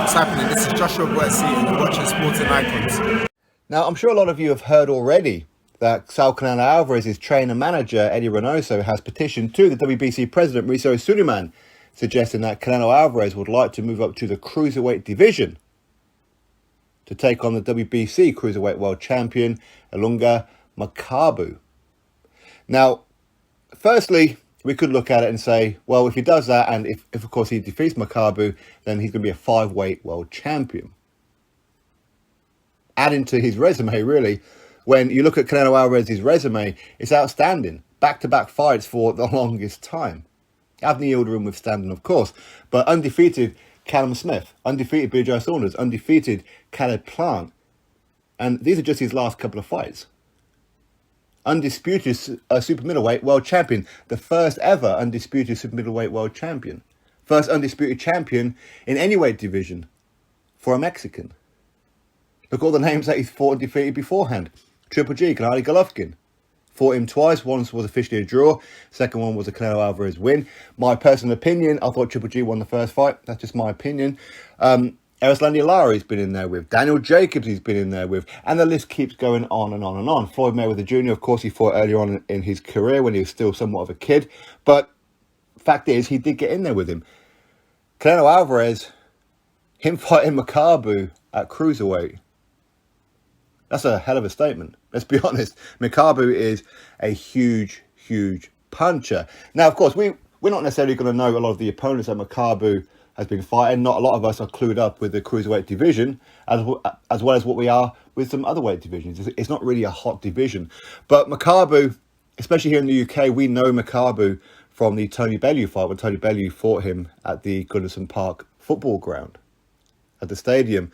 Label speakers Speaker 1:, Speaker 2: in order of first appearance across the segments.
Speaker 1: What's happening? This is Joshua Boetsi and you're watching Sporting Icons.
Speaker 2: Now, I'm sure a lot of you have heard already that Canelo Alvarez's trainer manager, Eddie Reynoso, has petitioned to the WBC president, Mauricio Suleiman, suggesting that Canelo Alvarez would like to move up to the Cruiserweight division to take on the WBC Cruiserweight World Champion, Ilunga Makabu. Now, firstly, we could look at it and say, well, if he does that, and if of course he defeats Makabu, then he's going to be a 5-weight world champion. Adding to his resume, really, when you look at Canelo Alvarez's resume, it's outstanding. Back-to-back fights for the longest time. Anthony Yildirim withstanding, of course, but undefeated Callum Smith, undefeated BJ Saunders, undefeated Caleb Plant. And these are just his last couple of fights. Undisputed super middleweight world champion, the first ever undisputed super middleweight world champion. First undisputed champion in any weight division for a Mexican. Look at all the names that he's fought and defeated beforehand. Triple G, Gennady Golovkin. Fought him twice. Once was officially a draw. Second one was a Canelo Alvarez win. My personal opinion, I thought Triple G won the first fight. That's just my opinion. Erislandy Lara he's been in there with. Daniel Jacobs he's been in there with. And the list keeps going on and on and on. Floyd Mayweather Jr., of course, he fought earlier on in his career when he was still somewhat of a kid. But fact is, he did get in there with him. Canelo Alvarez, him fighting Makabu at Cruiserweight. That's a hell of a statement. Let's be honest. Makabu is a huge, huge puncher. Now, of course, we're not necessarily going to know a lot of the opponents that Makabu has been fighting. Not a lot of us are clued up with the Cruiserweight division, as well as what we are with some other weight divisions. It's not really a hot division. But Makabu, especially here in the UK, we know Makabu from the Tony Bellew fight, when Tony Bellew fought him at the Goodison Park football ground, at the stadium,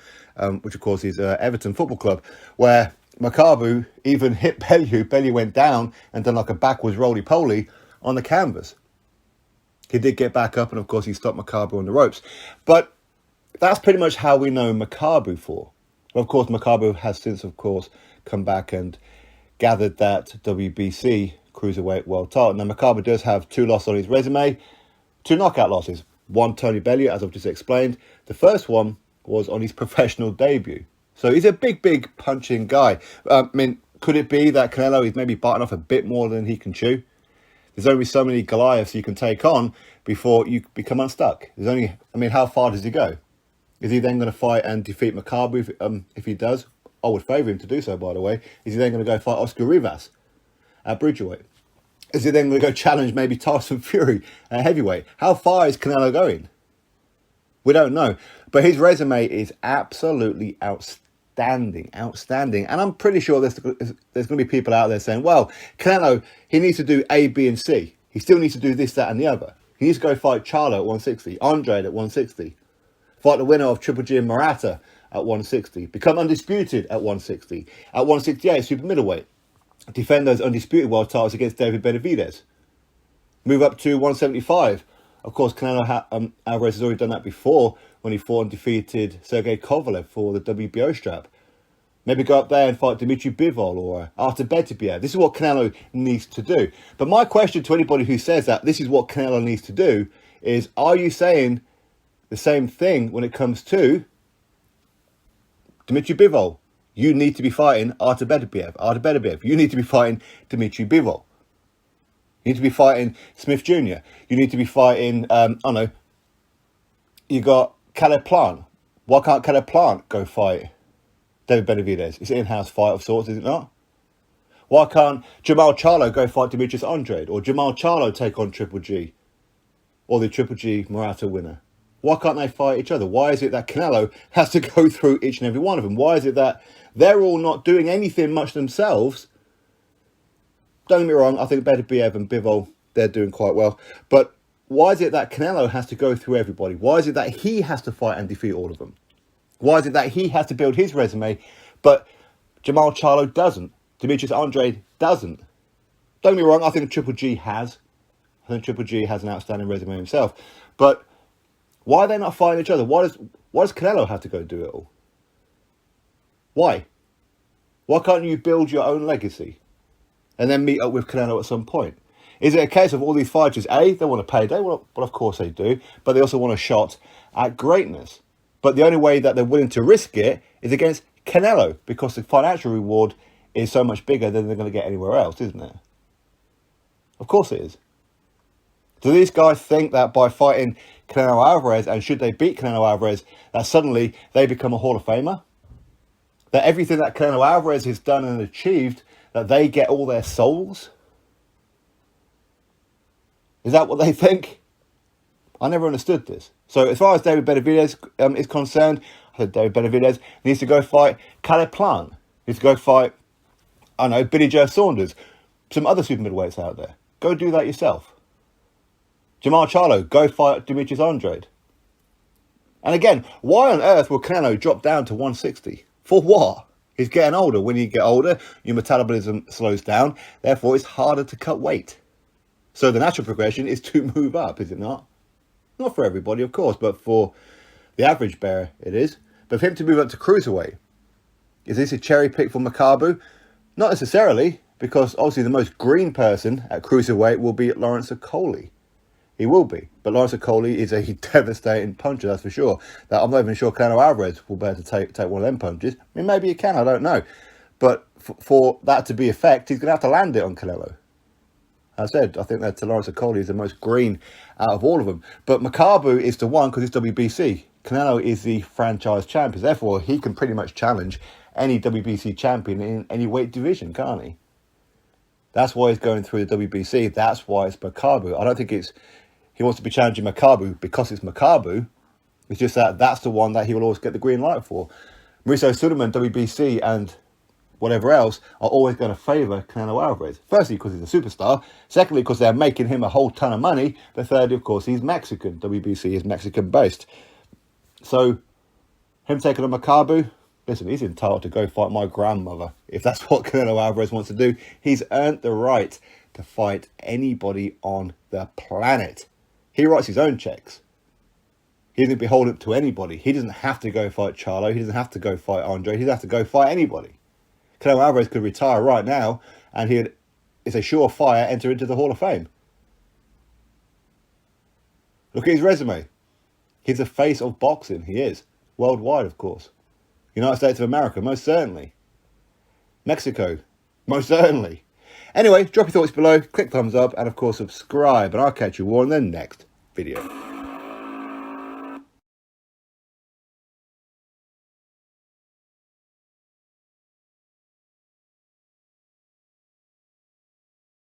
Speaker 2: which of course is Everton Football Club, where Makabu even hit Bellew. Bellew went down and done like a backwards roly-poly on the canvas. He did get back up, and of course he stopped Makabu on the ropes. But that's pretty much how we know Makabu for. Of course, Makabu has since, of course, come back and gathered that WBC Cruiserweight World title. Now, Makabu does have 2 losses on his resume, 2 knockout losses. One, Tony Bellew, as I've just explained. The first one was on his professional debut. So he's a big, big punching guy. Could it be that Canelo is maybe biting off a bit more than he can chew? There's only so many Goliaths you can take on before you become unstuck. There's only, how far does he go? Is he then going to fight and defeat Makabu? If he does, I would favour him to do so, by the way. Is he then going to go fight Oscar Rivas at Bridgerweight? Is he then going to go challenge maybe Tyson Fury at heavyweight? How far is Canelo going? We don't know. But his resume is absolutely outstanding. And I'm pretty sure there's going to be people out there saying, well, Canelo, he needs to do A, B, and C. He still needs to do this, that, and the other. He needs to go fight Charlo at 160, Andrade at 160, fight the winner of Triple G and Murata at 160, become undisputed at 160, at 168, super middleweight, defend those undisputed world titles against David Benavidez, move up to 175. Of course, Canelo Alvarez has already done that before when he fought and defeated Sergey Kovalev for the WBO strap. Maybe go up there and fight Dmitry Bivol or Artur Beterbiev. This is what Canelo needs to do. But my question to anybody who says that this is what Canelo needs to do is, are you saying the same thing when it comes to Dmitry Bivol? You need to be fighting Artur Beterbiev. Artur Beterbiev. You need to be fighting Dmitry Bivol. You need to be fighting Smith Jr. You need to be fighting, you got Caleb Plant. Why can't Caleb Plant go fight David Benavidez? It's an in-house fight of sorts, is it not? Why can't Jamal Charlo go fight Demetrius Andrade? Or Jamal Charlo take on Triple G? Or the Triple G Murata winner? Why can't they fight each other? Why is it that Canelo has to go through each and every one of them? Why is it that they're all not doing anything much themselves? Don't get me wrong, I think Beterbiev and Bivol, they're doing quite well. But why is it that Canelo has to go through everybody? Why is it that he has to fight and defeat all of them? Why is it that he has to build his resume, but Jamal Charlo doesn't? Demetrius Andrade doesn't? Don't get me wrong, I think Triple G has. I think Triple G has an outstanding resume himself. But why are they not fighting each other? Why does Canelo have to go do it all? Why? Why can't you build your own legacy and then meet up with Canelo at some point? Is it a case of all these fighters, A, they want a payday? Well, of course they do. But they also want a shot at greatness. But the only way that they're willing to risk it is against Canelo, because the financial reward is so much bigger than they're going to get anywhere else, isn't it? Of course it is. Do these guys think that by fighting Canelo Alvarez, and should they beat Canelo Alvarez, that suddenly they become a Hall of Famer? That everything that Canelo Alvarez has done and achieved, that they get all their souls? Is that what they think? I never understood this. So as far as David Benavidez is concerned, I think David Benavidez needs to go fight Caleb Plant. Needs to go fight, I don't know, Billy Joe Saunders. Some other super middleweights out there. Go do that yourself. Jamal Charlo, go fight Demetrius Andrade. And again, why on earth will Canelo drop down to 160? For what? He's getting older. When you get older, your metabolism slows down. Therefore, it's harder to cut weight. So the natural progression is to move up, is it not? Not for everybody, of course, but for the average bear, it is. But for him to move up to Cruiserweight, is this a cherry pick for Makabu? Not necessarily, because obviously the most green person at Cruiserweight will be Lawrence Okoli. He will be. But Lawrence Okoli is a devastating puncher, that's for sure. That I'm not even sure Canelo Alvarez will be able to take one of them punches. I mean, maybe he can, I don't know. But for that to be effect, he's going to have to land it on Canelo. As I said, I think that Lawrence Okoli is the most green out of all of them. But Makabu is the one because it's WBC. Canelo is the franchise champion. Therefore, he can pretty much challenge any WBC champion in any weight division, can't he? That's why he's going through the WBC. That's why it's Makabu. I don't think he wants to be challenging Makabu because it's Makabu. It's just that that's the one that he will always get the green light for. Mauricio Suleiman, WBC, and whatever else are always going to favour Canelo Alvarez. Firstly, because he's a superstar. Secondly, because they're making him a whole ton of money. But thirdly, of course, he's Mexican. WBC is Mexican-based. So, him taking on Makabu, listen, he's entitled to go fight my grandmother. If that's what Canelo Alvarez wants to do, he's earned the right to fight anybody on the planet. He writes his own checks. He isn't beholden to anybody. He doesn't have to go fight Charlo. He doesn't have to go fight Andre. He doesn't have to go fight anybody. Canelo Alvarez could retire right now and he'd, it's a surefire, enter into the Hall of Fame. Look at his resume. He's the face of boxing. He is. Worldwide, of course. United States of America, most certainly. Mexico, most certainly. Anyway, drop your thoughts below, click thumbs up, and of course subscribe. And I'll catch you all in the next video.